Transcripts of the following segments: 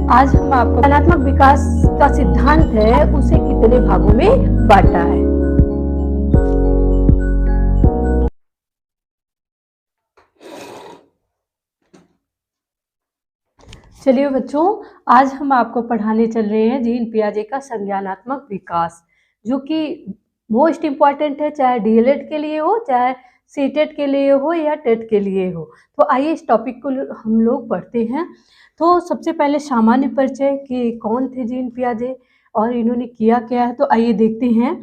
आज हम आपको संज्ञानात्मक विकास का सिद्धांत है उसे कितने भागों में बांटा है। चलिए बच्चों, आज हम आपको पढ़ाने चल रहे हैं जीन पियाजे का संज्ञानात्मक विकास, जो कि मोस्ट इम्पॉर्टेंट है, चाहे डीएलएड के लिए हो, चाहे सीटेट के लिए हो या टेट के लिए हो। तो आइए इस टॉपिक को हम लोग पढ़ते हैं। तो सबसे पहले सामान्य परिचय कि कौन थे जीन पियाजे और इन्होंने किया क्या है। तो आइए देखते हैं।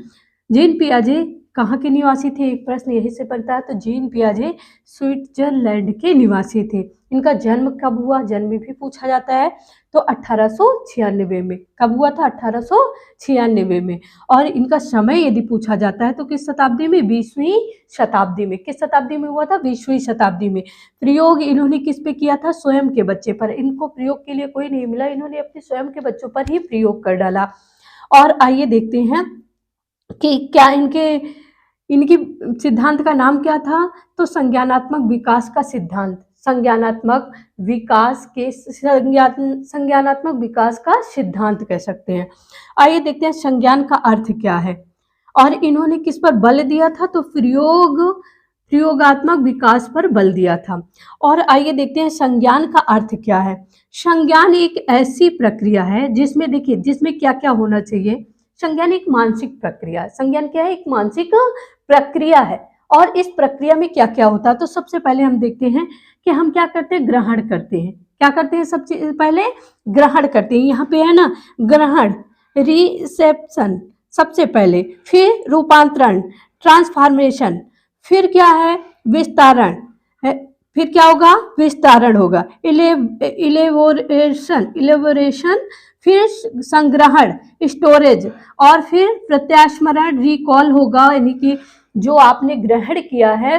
जीन पियाजे कहाँ के निवासी थे, एक प्रश्न यही से बनता है। तो जीन पियाजे स्विट्जरलैंड के निवासी थे। इनका जन्म कब हुआ, जन्म भी पूछा जाता है। तो 1896 में। कब हुआ था? 1896 में। और इनका समय यदि पूछा जाता है तो किस शताब्दी में? 20वीं शताब्दी में। किस शताब्दी में हुआ था? 20वीं शताब्दी में। प्रयोग इन्होंने किस पे किया था? स्वयं के बच्चे पर। इनको प्रयोग के लिए कोई नहीं मिला, इन्होंने अपने स्वयं के बच्चों पर ही प्रयोग कर डाला। और आइए देखते हैं कि क्या इनकी सिद्धांत का नाम क्या था। तो संज्ञानात्मक विकास का सिद्धांत, संज्ञानात्मक विकास का सिद्धांत कह सकते हैं। आइए देखते हैं संज्ञान का अर्थ क्या है और इन्होंने किस पर बल दिया था। तो प्रयोगात्मक विकास पर बल दिया था। और आइए देखते हैं संज्ञान का अर्थ क्या है। संज्ञान एक ऐसी प्रक्रिया है जिसमें देखिए, जिसमें क्या क्या होना चाहिए। संज्ञान एक मानसिक प्रक्रिया है। संज्ञान क्या है? एक मानसिक प्रक्रिया है। और इस प्रक्रिया में क्या क्या होता है। तो सबसे पहले हम देखते हैं कि हम क्या करते हैं, ग्रहण करते हैं। क्या करते हैं? सबसे पहले ग्रहण करते हैं। यहाँ पे है ना ग्रहण, रिसेप्शन सबसे पहले, फिर रूपांतरण, ट्रांसफॉर्मेशन, फिर क्या है? विस्तारण। फिर क्या होगा? विस्तारण होगा, इलेबोरेशन, फिर संग्रहण, स्टोरेज, और फिर प्रत्यास्मरण, रिकॉल होगा। यानी कि जो आपने ग्रहण किया है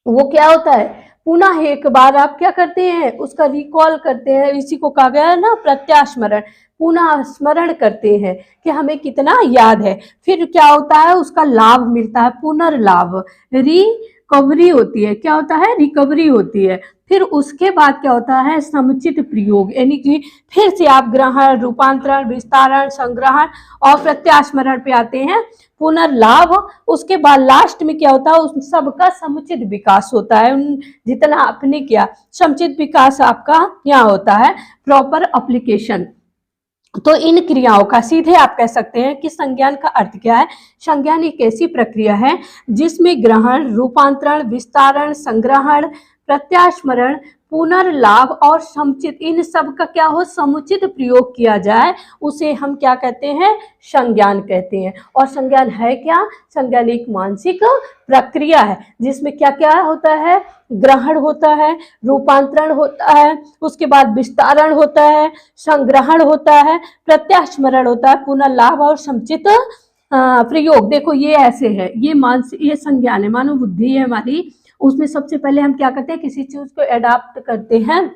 वो क्या होता है, पुनः एक बार आप क्या करते हैं, उसका रिकॉल करते हैं। इसी को कहा गया है ना प्रत्यास्मरण, पुनः स्मरण करते हैं कि हमें कितना याद है। फिर क्या होता है, उसका लाभ मिलता है, पुनर्लाभ, रिकवरी होती है। क्या होता है? रिकवरी होती है। फिर उसके बाद क्या होता है? समुचित प्रयोग, यानी कि फिर से आप ग्रहण, रूपांतरण, विस्तारण, संग्रहण और प्रत्यास्मरण पे आते हैं, पुनर्लाभ। उसके बाद लास्ट में क्या होता है? उस सबका समुचित विकास होता है। जितना आपने किया समुचित विकास आपका यहाँ होता है, प्रॉपर एप्लीकेशन। तो इन क्रियाओं का सीधे आप कह सकते हैं कि संज्ञान का अर्थ क्या है। संज्ञान एक ऐसी प्रक्रिया है जिसमें ग्रहण, रूपांतरण, विस्तारण, संग्रहण, प्रत्यास्मरण, पुनर्लाभ और समुचित, इन सब का क्या हो, समुचित प्रयोग किया जाए, उसे हम क्या कहते हैं? संज्ञान कहते हैं। और संज्ञान है क्या? संज्ञान एक मानसिक प्रक्रिया है जिसमें क्या क्या होता है? ग्रहण होता है, रूपांतरण होता है, उसके बाद विस्तारण होता है, संग्रहण होता है, प्रत्यास्मरण होता है, पुनर्लाभ और समुचित प्रयोग। देखो ये ऐसे है, ये संज्ञान है, मानव बुद्धि है हमारी। उसमें सबसे पहले हम क्या करते हैं, किसी चीज को एडाप्ट करते हैं,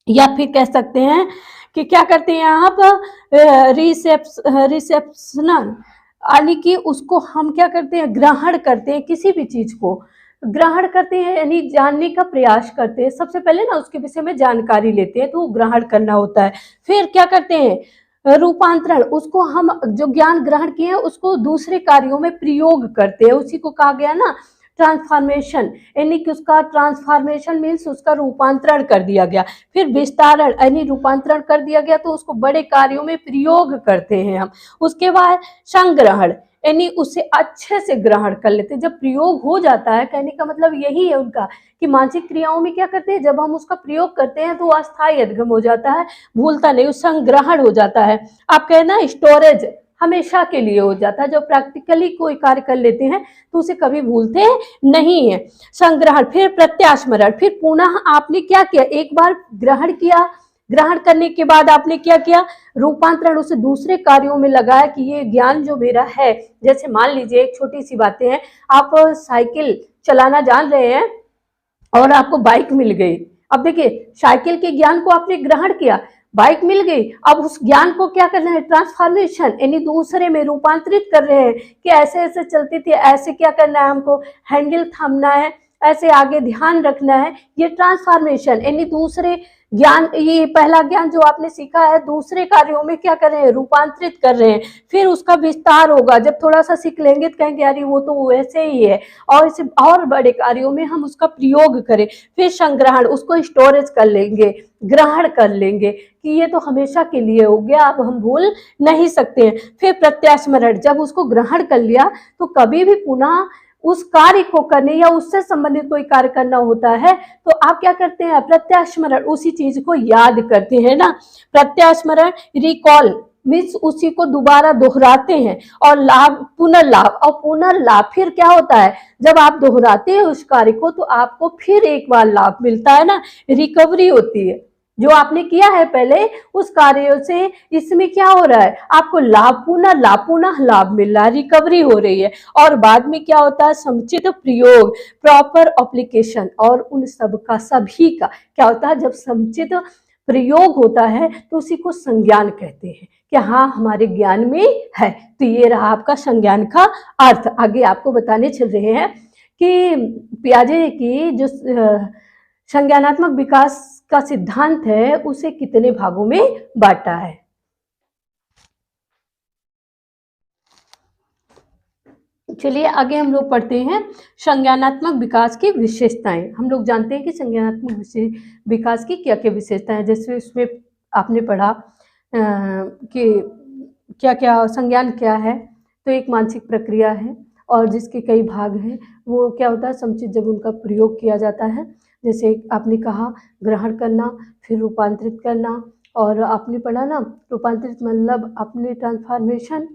या फिर कह सकते हैं कि क्या करते हैं यहाँ पर रिसेप्शनल, यानी कि उसको हम क्या करते हैं, ग्रहण करते हैं। किसी भी चीज को ग्रहण करते हैं यानी जानने का प्रयास करते हैं। सबसे पहले ना उसके विषय में जानकारी लेते हैं, तो वो ग्रहण करना होता है। फिर क्या करते हैं? रूपांतरण, उसको हम जो ज्ञान ग्रहण किए हैं उसको दूसरे कार्यों में प्रयोग करते हैं। उसी को कहा गया ना ट्रांसफॉर्मेशन, यानी कि उसका ट्रांसफॉर्मेशन मीन्स उसका रूपांतरण कर दिया गया। फिर विस्तारण, यानी रूपांतरण कर दिया गया तो उसको बड़े कार्यों में प्रयोग करते हैं हम। उसके बाद संग्रहण, यानी उसे अच्छे से ग्रहण कर लेते हैं। जब प्रयोग हो जाता है, कहने का मतलब यही है उनका कि मानसिक क्रियाओं में क्या करते हैं, जब हम उसका प्रयोग करते हैं तो अस्थायी अधिगम हो जाता है, भूलता नहीं, संग्रहण हो जाता है। आप कहना स्टोरेज हमेशा के लिए हो जाता है। जब प्रैक्टिकली कोई कार्य कर लेते हैं तो उसे कभी भूलते नहीं है। संग्रहण, फिर प्रत्यास्मरण, फिर पुनः आपने क्या किया, एक बार ग्रहण किया, ग्रहण करने के बाद आपने क्या किया, रूपांतरण, उसे दूसरे कार्यों में लगाया कि ये ज्ञान जो मेरा है। जैसे मान लीजिए एक छोटी सी बातें हैं, आप साइकिल चलाना जान रहे हैं और आपको बाइक मिल गई। अब देखिए साइकिल के ज्ञान को आपने ग्रहण किया, बाइक मिल गई, अब उस ज्ञान को क्या करना है, ट्रांसफॉर्मेशन, यानी दूसरे में रूपांतरित कर रहे हैं कि ऐसे ऐसे चलती थी, ऐसे क्या करना है, हमको हैंडल थामना है, ऐसे आगे ध्यान रखना है। ये ट्रांसफॉर्मेशन, यानी दूसरे ज्ञान, ये पहला ज्ञान जो आपने सीखा है दूसरे कार्यों में क्या कर रहे हैं, रूपांतरित कर रहे हैं। फिर उसका विस्तार होगा, जब थोड़ा सा सीख लेंगे तो कहेंगे यार वो तो वैसे ही है, और इसे और बड़े कार्यों में हम उसका प्रयोग करें। फिर संग्रहण, उसको स्टोरेज कर लेंगे, ग्रहण कर लेंगे कि ये तो हमेशा के लिए हो गया, अब हम भूल नहीं सकते हैं। फिर प्रत्यास्मरण, जब उसको ग्रहण कर लिया तो कभी भी पुनः उस कार्य को करने या उससे संबंधित कोई कार्य करना होता है तो आप क्या करते हैं, प्रत्यास्मरण, उसी चीज को याद करते हैं ना। प्रत्यास्मरण, रिकॉल मीन्स उसी को दोबारा दोहराते हैं। और लाभ, पुनर्लाभ, और पुनर्लाभ फिर क्या होता है, जब आप दोहराते हैं उस कार्य को तो आपको फिर एक बार लाभ मिलता है ना, रिकवरी होती है। जो आपने किया है पहले उस कार्य से इसमें क्या हो रहा है, आपको लाभ, पुनः लाभ मिल रहा है, रिकवरी हो रही है। और बाद में क्या होता है, समुचित प्रयोग, प्रॉपर एप्लीकेशन, और उन सब का, सभी का क्या होता है, जब समुचित प्रयोग होता है तो उसी को संज्ञान कहते हैं कि हाँ हमारे ज्ञान में है। तो ये रहा आपका संज्ञान का अर्थ। आगे आपको बताने चल रहे हैं कि पियाजे की जो संज्ञानात्मक विकास का सिद्धांत है उसे कितने भागों में बांटा है। चलिए आगे हम लोग पढ़ते हैं संज्ञानात्मक विकास की विशेषताएं। हम लोग जानते हैं कि संज्ञानात्मक विकास की क्या क्या विशेषताएं, जैसे उसमें आपने पढ़ा कि क्या क्या संज्ञान क्या है, तो एक मानसिक प्रक्रिया है और जिसके कई भाग हैं। वो क्या होता है, समुचित जब उनका प्रयोग किया जाता है, जैसे आपने कहा ग्रहण करना, फिर रूपांतरित करना, और आपने पढ़ा ना रूपांतरित मतलब आपने ट्रांसफॉर्मेशन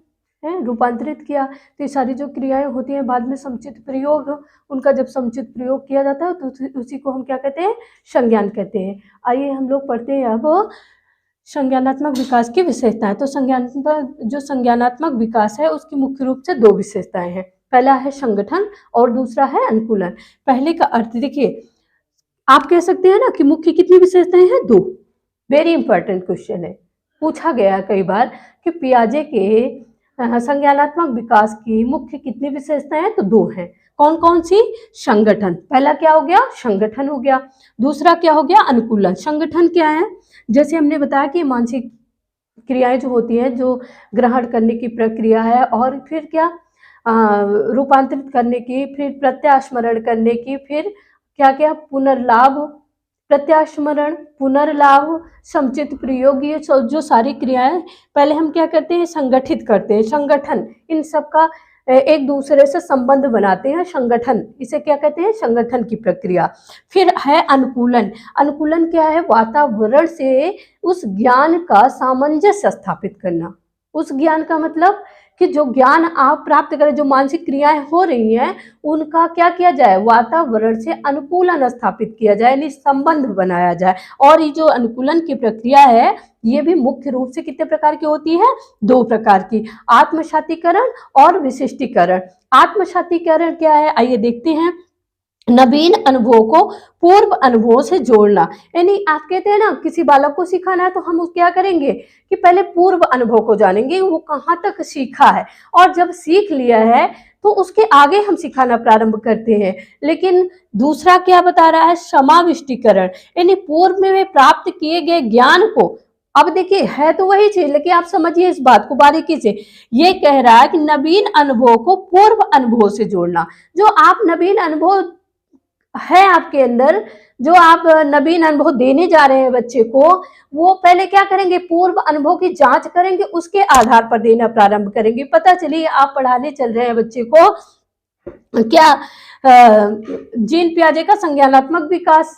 है, रूपांतरित किया। तो ये सारी जो क्रियाएं होती हैं बाद में समुचित प्रयोग, उनका जब समुचित प्रयोग किया जाता है तो उसी को हम क्या कहते हैं, संज्ञान कहते हैं। आइए हम लोग पढ़ते हैं अब संज्ञानात्मक विकास की विशेषताएं। तो जो संज्ञानात्मक विकास है उसकी मुख्य रूप से दो विशेषताएं हैं, पहला है संगठन और दूसरा है अनुकूलन। पहले का अर्थ देखिए, आप कह सकते हैं ना कि मुख्य कितनी विशेषताएं हैं, दो। वेरी इंपॉर्टेंट क्वेश्चन है, पूछा गया है कई बार कि पियाजे के संज्ञानात्मक विकास की मुख्य कितनी विशेषताएं हैं, तो दो हैं। कौन कौन सी, संगठन, पहला क्या हो गया, संगठन हो गया, दूसरा क्या हो गया, अनुकूलन। संगठन क्या है, जैसे हमने बताया कि मानसिक क्रियाएं जो होती हैं, जो ग्रहण करने की प्रक्रिया है, और फिर क्या रूपांतरित करने की, फिर प्रत्यास्मरण करने की, फिर क्या क्या पुनर्लाभ, प्रत्यास्मरण, पुनर्लाभ, समुचित प्रयोग, ये जो सारी क्रियाएं पहले हम क्या करते हैं, संगठित करते हैं। संगठन, इन सब का एक दूसरे से संबंध बनाते हैं, संगठन, इसे क्या कहते हैं, संगठन की प्रक्रिया। फिर है अनुकूलन। अनुकूलन क्या है, वातावरण से उस ज्ञान का सामंजस्य स्थापित करना। उस ज्ञान का मतलब कि जो ज्ञान आप प्राप्त करें, जो मानसिक क्रियाएं हो रही हैं, उनका क्या किया जाए, वातावरण से अनुकूलन स्थापित किया जाए, यानी संबंध बनाया जाए। और ये जो अनुकूलन की प्रक्रिया है ये भी मुख्य रूप से कितने प्रकार की होती है, दो प्रकार की, आत्मसातीकरण और विशिष्टीकरण। आत्मसातीकरण क्या है, आइए देखते हैं। नवीन अनुभव को पूर्व अनुभव से जोड़ना, यानी आप कहते हैं ना किसी बालक को सिखाना है तो हम क्या करेंगे कि पहले पूर्व अनुभव को जानेंगे, वो कहाँ तक सीखा है, और जब सीख लिया है तो उसके आगे हम सिखाना प्रारंभ करते हैं। लेकिन दूसरा क्या बता रहा है, समाविष्टीकरण, यानी पूर्व में प्राप्त किए गए ज्ञान को, अब देखिए है तो वही चीज, लेकिन आप समझिए इस बात को बारीकी से। ये कह रहा है कि नवीन अनुभव को पूर्व अनुभव से जोड़ना। जो आप नवीन अनुभव है आपके अंदर, जो आप नवीन अनुभव देने जा रहे हैं बच्चे को, वो पहले क्या करेंगे, पूर्व अनुभव की जांच करेंगे, उसके आधार पर देना प्रारंभ करेंगे। पता चलिए आप पढ़ाने चल रहे हैं बच्चे को क्या, जीन पियाजे का संज्ञानात्मक विकास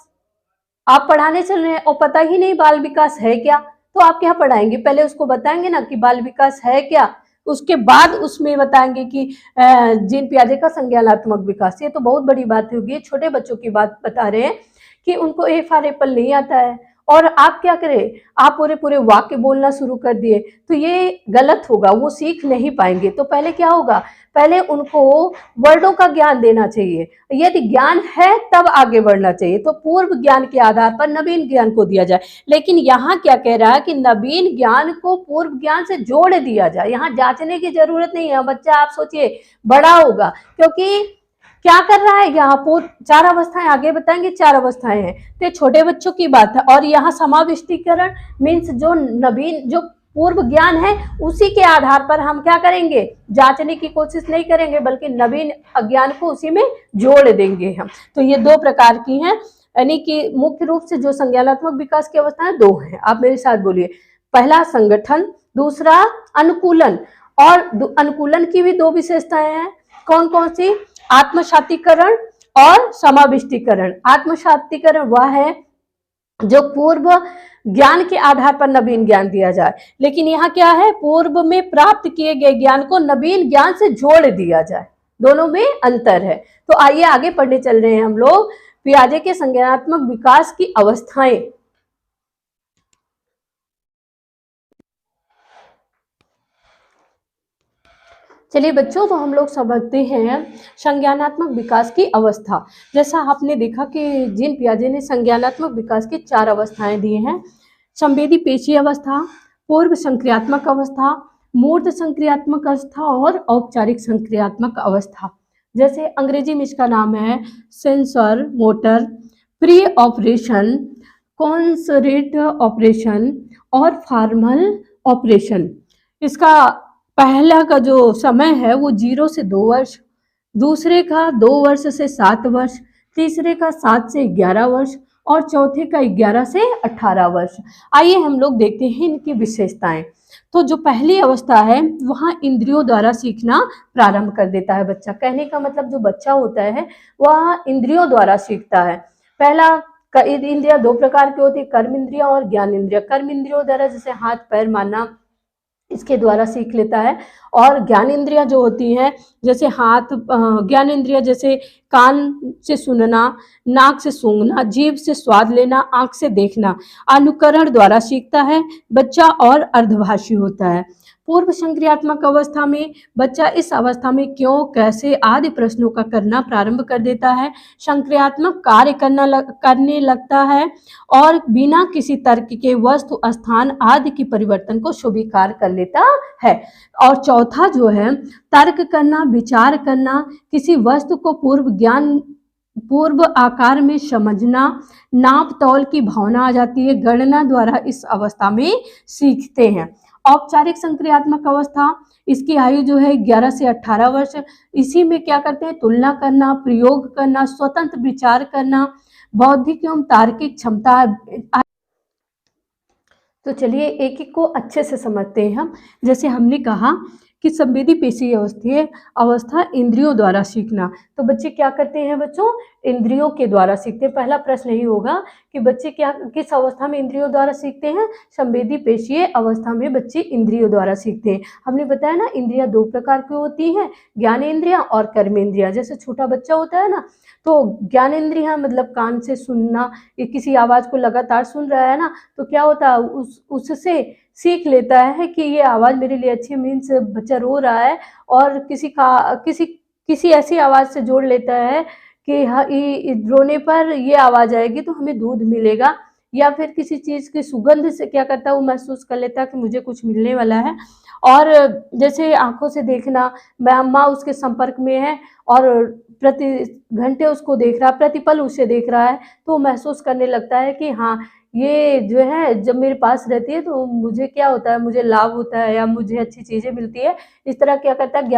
आप पढ़ाने चल रहे हैं और पता ही नहीं बाल विकास है क्या, तो आप क्या पढ़ाएंगे, पहले उसको बताएंगे ना कि बाल विकास है क्या, उसके बाद उसमें बताएंगे कि जीन पियाजे का संज्ञानात्मक विकास। ये तो बहुत बड़ी बात होगी, छोटे बच्चों की बात बता रहे हैं कि उनको ए फॉर एप्पल नहीं आता है और आप क्या करें, आप पूरे पूरे वाक्य बोलना शुरू कर दिए, तो ये गलत होगा, वो सीख नहीं पाएंगे। तो पहले क्या होगा, पहले उनको वर्डों का ज्ञान देना चाहिए, यदि ज्ञान है तब आगे बढ़ना चाहिए। तो पूर्व ज्ञान के आधार पर नवीन ज्ञान को दिया जाए। लेकिन यहाँ क्या कह रहा है कि नवीन ज्ञान को पूर्व ज्ञान से जोड़ दिया जाए, यहाँ जांचने की जरूरत नहीं है। बच्चा आप सोचिए बड़ा होगा, क्योंकि क्या कर रहा है यहाँ पर? 4 अवस्थाएं आगे बताएंगे, 4 अवस्थाएं हैं। तो छोटे बच्चों की बात है। और यहाँ समाविष्टीकरण मीन्स जो नवीन, जो पूर्व ज्ञान है उसी के आधार पर हम क्या करेंगे, जांचने की कोशिश नहीं करेंगे, बल्कि नवीन अज्ञान को उसी में जोड़ देंगे हम। तो ये 2 प्रकार की हैं, यानी कि मुख्य रूप से जो संज्ञानात्मक विकास की अवस्थाएं 2 हैं। आप मेरे साथ बोलिए, पहला संगठन, दूसरा अनुकूलन। और अनुकूलन की भी 2 विशेषताएं हैं। कौन कौन सी? आत्मसातीकरण और समाविष्टीकरण। आत्मसातीकरण वह है जो पूर्व ज्ञान के आधार पर नवीन ज्ञान दिया जाए, लेकिन यहाँ क्या है, पूर्व में प्राप्त किए गए ज्ञान को नवीन ज्ञान से जोड़ दिया जाए। दोनों में अंतर है। तो आइए आगे पढ़ने चल रहे हैं हम लोग पियाजे के संज्ञानात्मक विकास की अवस्थाएं। चलिए बच्चों, तो हम लोग समझते हैं संज्ञानात्मक विकास की अवस्था। जैसा आपने देखा कि जीन पियाजे ने संज्ञानात्मक विकास की 4 अवस्थाएं दी हैं। संवेदी पेशी अवस्था, पूर्व संक्रियात्मक अवस्था, मूर्त संक्रियात्मक अवस्था और औपचारिक संक्रियात्मक अवस्था। जैसे अंग्रेजी में इसका नाम है sensor motor, pre operation, concrete operation और फॉर्मल ऑपरेशन। इसका पहला का जो समय है वो 0 से 2 वर्ष, दूसरे का 2 वर्ष से 7 वर्ष, तीसरे का 7 से 11 वर्ष और चौथे का 11 से 18 वर्ष। आइए हम लोग देखते हैं इनकी विशेषताएं। तो जो पहली अवस्था है वहाँ इंद्रियों द्वारा सीखना प्रारंभ कर देता है बच्चा। कहने का मतलब जो बच्चा होता है वह इंद्रियों द्वारा सीखता है। पहला इंद्रिया 2 प्रकार की होती है, कर्म इंद्रिया और ज्ञान इंद्रिया। कर्म इंद्रियों द्वारा जैसे हाथ पैर मारना, इसके द्वारा सीख लेता है। और ज्ञान इंद्रिया जो होती हैं, जैसे हाथ, ज्ञान इंद्रिया जैसे कान से सुनना, नाक से सूंघना, जीभ से स्वाद लेना, आंख से देखना, अनुकरण द्वारा सीखता है बच्चा और अर्धभाषी होता है। पूर्व संक्रियात्मक अवस्था में बच्चा इस अवस्था में क्यों, कैसे आदि प्रश्नों का करना प्रारंभ कर देता है, संक्रियात्मक कार्य करने लगता है और बिना किसी तर्क के वस्तु, स्थान आदि की परिवर्तन को स्वीकार कर लेता है। और चौथा जो है तर्क करना, विचार करना, किसी वस्तु को पूर्व आकार में समझना, नाप तौल की भावना आ जाती है, गणना द्वारा इस अवस्था में सीखते हैं। औपचारिक संक्रियात्मक अवस्था, इसकी आयु जो है 11 से 18 वर्ष। इसी में क्या करते हैं, तुलना करना, प्रयोग करना, स्वतंत्र विचार करना, बौद्धिक एवं तार्किक क्षमता। तो चलिए एक एक को अच्छे से समझते हैं हम। जैसे हमने कहा कि संवेदी पेशी अवस्था इंद्रियों द्वारा सीखना। तो बच्चे क्या करते हैं बच्चों, इंद्रियों के द्वारा सीखते हैं। पहला प्रश्न यही होगा कि बच्चे किस अवस्था में इंद्रियों द्वारा सीखते हैं? संवेदी पेशीय अवस्था में बच्चे इंद्रियों द्वारा सीखते हैं। हमने बताया ना, इंद्रियां 2 प्रकार की होती हैं, ज्ञानेंद्रियां और कर्मेंद्रियां। जैसे छोटा बच्चा होता है ना, तो ज्ञानेंद्रियां मतलब कान से सुनना, ये किसी आवाज को लगातार सुन रहा है ना, तो क्या होता है उससे सीख लेता है कि ये आवाज़ मेरे लिए अच्छी, मीन्स बच्चा रो रहा है और किसी ऐसी आवाज़ से जोड़ लेता है कि हाँ, रोने पर ये आवाज़ आएगी तो हमें दूध मिलेगा, या फिर किसी चीज़ की सुगंध से क्या करता है वो महसूस कर लेता है कि मुझे कुछ मिलने वाला है। और जैसे आंखों से देखना, माँ उसके संपर्क में है और प्रति घंटे उसको देख रहा है, प्रतिपल उसे देख रहा है, तो महसूस करने लगता है कि हाँ, ये जो है जब मेरे पास रहती है तो मुझे क्या होता है, मुझे लाभ होता है या मुझे अच्छी चीज़ें मिलती है। इस तरह क्या करता है,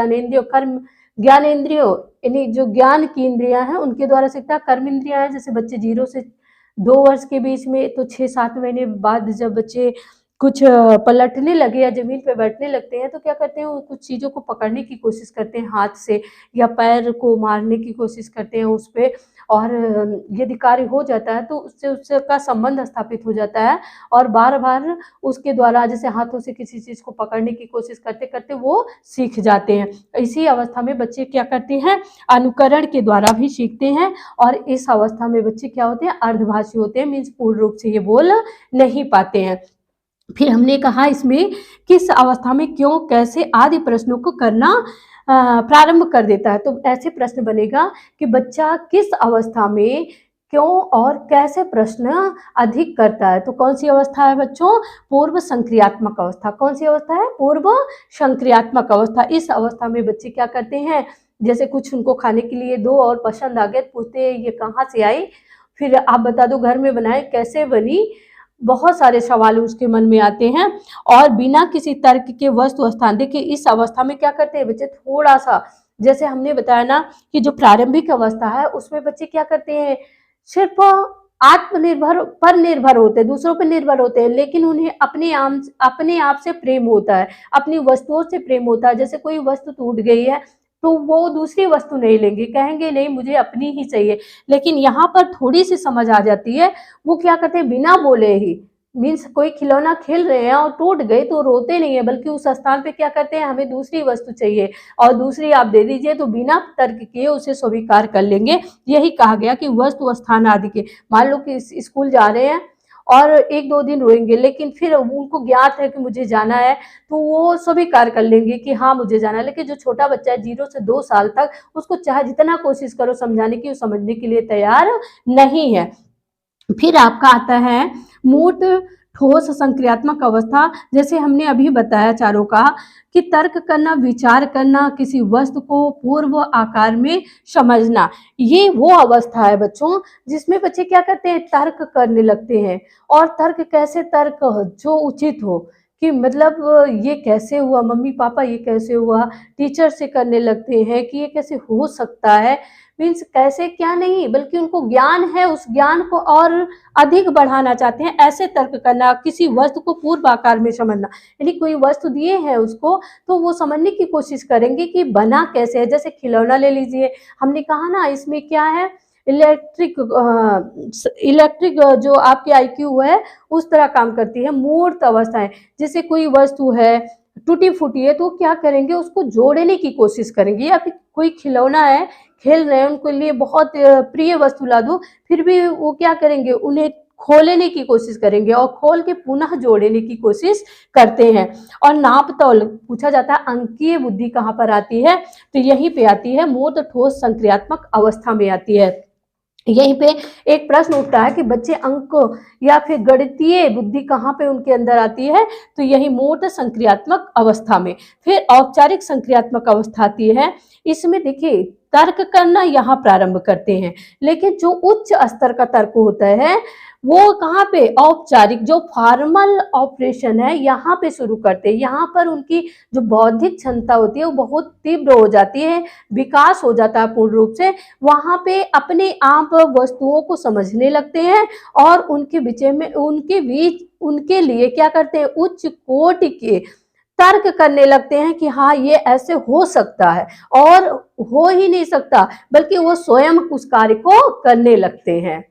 ज्ञानेंद्रियों यानी जो ज्ञान की इंद्रियां हैं उनके द्वारा सीखता है। कर्म इंद्रियां हैं, जैसे बच्चे 0 से 2 वर्ष के बीच में, तो 6-7 महीने बाद जब बच्चे कुछ पलटने लगे या जमीन पे बैठने लगते हैं तो क्या करते हैं, वो कुछ चीज़ों को पकड़ने की कोशिश करते हैं हाथ से, या पैर को मारने की कोशिश करते हैं उस पर। और यदि कार्य हो जाता है तो उसका संबंध स्थापित हो जाता है और बार बार उसके द्वारा जैसे हाथों से किसी चीज़ को पकड़ने की कोशिश करते करते वो सीख जाते हैं। इसी अवस्था में बच्चे क्या करते हैं, अनुकरण के द्वारा भी सीखते हैं। और इस अवस्था में बच्चे क्या होते हैं, अर्धभाषी होते हैं, मीन्स पूर्ण रूप से ये बोल नहीं पाते हैं। फिर हमने कहा इसमें किस अवस्था में क्यों, कैसे आदि प्रश्नों को करना प्रारंभ कर देता है। तो ऐसे प्रश्न बनेगा कि बच्चा किस अवस्था में क्यों और कैसे प्रश्न अधिक करता है। तो कौन सी अवस्था है बच्चों, पूर्व संक्रियात्मक अवस्था। कौन सी अवस्था है, पूर्व संक्रियात्मक अवस्था। इस अवस्था में बच्चे क्या करते हैं, जैसे कुछ उनको खाने के लिए दो और पसंद आ गया, पूछते हैं ये कहाँ से आई, फिर आप बता दो घर में बनाए, कैसे बनी, बहुत सारे सवाल उसके मन में आते हैं। और बिना किसी तर्क के वस्तु स्थान, देखिए इस अवस्था में क्या करते हैं बच्चे, थोड़ा सा जैसे हमने बताया ना कि जो प्रारंभिक अवस्था है उसमें बच्चे क्या करते हैं, सिर्फ आत्मनिर्भर पर निर्भर होते हैं, दूसरों पर निर्भर होते हैं, लेकिन उन्हें अपने आप से प्रेम होता है, अपनी वस्तुओं से प्रेम होता है। जैसे कोई वस्तु टूट गई है तो वो दूसरी वस्तु नहीं लेंगे, कहेंगे नहीं मुझे अपनी ही चाहिए। लेकिन यहाँ पर थोड़ी सी समझ आ जाती है, वो क्या करते हैं बिना बोले ही, मीन्स कोई खिलौना खेल रहे हैं और टूट गए तो रोते नहीं है, बल्कि उस स्थान पे क्या करते हैं, हमें दूसरी वस्तु चाहिए और दूसरी आप दे दीजिए, तो बिना तर्क किए उसे स्वीकार कर लेंगे। यही कहा गया कि वस्तु स्थान आदि के, मान लो कि स्कूल जा रहे हैं और एक दो दिन रोएंगे, लेकिन फिर उनको ज्ञात है कि मुझे जाना है, तो वो स्वीकार कर लेंगे कि हाँ मुझे जाना है। लेकिन जो छोटा बच्चा है 0 से 2 साल तक, उसको चाहे जितना कोशिश करो समझाने की, वो समझने के लिए तैयार नहीं है। फिर आपका आता है मूर्त ठोस संक्रियात्मक अवस्था। जैसे हमने अभी बताया चारों का कि तर्क करना, विचार करना, किसी वस्तु को पूर्व आकार में समझना, ये वो अवस्था है बच्चों जिसमें बच्चे क्या करते हैं, तर्क करने लगते हैं। और तर्क कैसे, तर्क जो उचित हो, कि मतलब ये कैसे हुआ मम्मी पापा, ये कैसे हुआ, टीचर से करने लगते हैं कि ये कैसे हो सकता है, मीन्स कैसे क्या नहीं, बल्कि उनको ज्ञान है, उस ज्ञान को और अधिक बढ़ाना चाहते हैं। ऐसे तर्क करना, किसी वस्तु को पूर्व आकार में समझना, यानी कोई वस्तु दिए हैं उसको तो वो समझने की कोशिश करेंगे कि बना कैसे है। जैसे खिलौना ले लीजिए, हमने कहा ना इसमें क्या है, इलेक्ट्रिक जो आपकी आईक्यू है उस तरह काम करती है। मूर्त अवस्थाएं, जैसे कोई वस्तु है टूटी फूटी है तो क्या करेंगे, उसको जोड़ने की कोशिश करेंगे। या फिर कोई खिलौना है, खेल रहे हैं, उनके लिए बहुत प्रिय वस्तु ला दो, फिर भी वो क्या करेंगे, उन्हें खोलने की कोशिश करेंगे और खोल के पुनः जोड़ने की कोशिश करते हैं। और नाप तौल पूछा जाता है, अंकीय बुद्धि कहाँ पर आती है, तो यहीं पे आती है, मूर्त ठोस संक्रियात्मक अवस्था में आती है। यहीं पे एक प्रश्न उठता है कि बच्चे अंक या फिर गणितीय बुद्धि कहाँ पे उनके अंदर आती है, तो यही मूर्त संक्रियात्मक अवस्था में। फिर औपचारिक संक्रियात्मक अवस्था आती है। इसमें देखिए तर्क करना यहाँ प्रारंभ करते हैं, लेकिन जो उच्च स्तर का तर्क होता है वो कहाँ पे, औपचारिक जो फॉर्मल ऑपरेशन है यहाँ पे शुरू करते हैं। यहाँ पर उनकी जो बौद्धिक क्षमता होती है वो बहुत तीव्र हो जाती है, विकास हो जाता है पूर्ण रूप से। वहाँ पे अपने आप वस्तुओं को समझने लगते हैं और उनके बीच उनके लिए क्या करते हैं, उच्च कोटि के तर्क करने लगते हैं कि हाँ ये ऐसे हो सकता है, और हो ही नहीं सकता बल्कि वो स्वयं उस कार्य को करने लगते हैं।